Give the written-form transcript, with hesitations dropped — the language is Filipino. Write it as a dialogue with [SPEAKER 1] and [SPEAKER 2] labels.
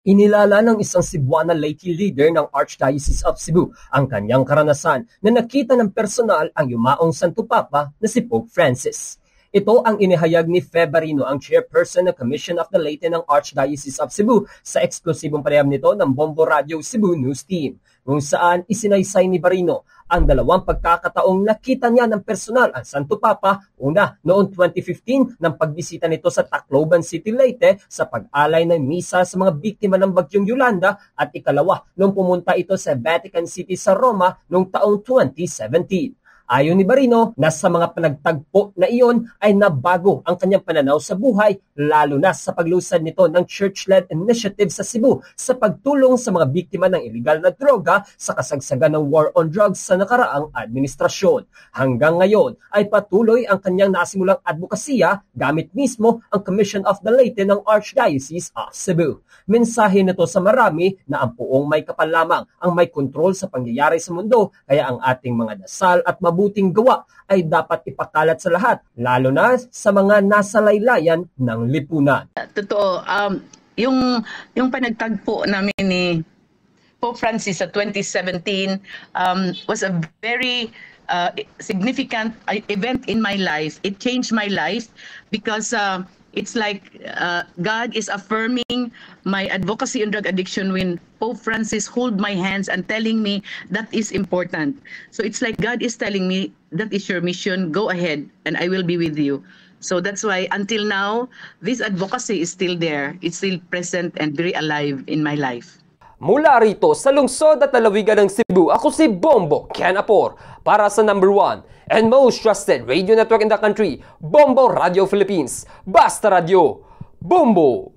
[SPEAKER 1] Inilala ng isang Cebuana laity leader ng Archdiocese of Cebu ang kanyang karanasan na nakita ng personal ang yumaong Santo Papa na si Pope Francis. Ito ang inihayag ni Fe Barino, ang chairperson ng Commission of the Laity ng Archdiocese of Cebu sa eksklusibong panayam nito ng Bombo Radio Cebu News Team, kung saan isinaysay ni Barino ang dalawang pagkakataong nakita niya ng personal ang Santo Papa, una noong 2015 ng pagbisita nito sa Tacloban City, Leyte sa pag-alay ng misa sa mga biktima ng Bagyong Yolanda at ikalawa noong pumunta ito sa Vatican City sa Roma noong taong 2017. Ayon ni Barino, nasa mga panagtagpo na iyon ay nabago ang kanyang pananaw sa buhay, lalo na sa paglusad nito ng church-led initiative sa Cebu sa pagtulong sa mga biktima ng iligal na droga sa kasagsagan ng war on drugs sa nakaraang administrasyon. Hanggang ngayon ay patuloy ang kanyang nasimulang advokasya gamit mismo ang Commission of the Laity ng Archdiocese of Cebu. Mensahe nito sa marami na ang puong may kapal lamang ang may kontrol sa pangyayari sa mundo, kaya ang ating mga dasal at mabuting gawa ay dapat ipakalat sa lahat, lalo na sa mga nasa laylayan ng lipunan.
[SPEAKER 2] Totoo, yung panagtagpo namin ni Pope Francis sa 2017 was a very significant event in my life. It changed my life because it's like God is affirming my advocacy on drug addiction when Pope Francis hold my hands and telling me that is important. So it's like God is telling me that is your mission, go ahead and I will be with you. So that's why until now, this advocacy is still there. It's still present and very alive in my life.
[SPEAKER 3] Mula rito sa lungsod at lalawigan ng Cebu, ako si Bombo Ken Apor para sa #1 and most trusted radio network in the country, Bombo Radio Philippines. Basta Radio, Bombo!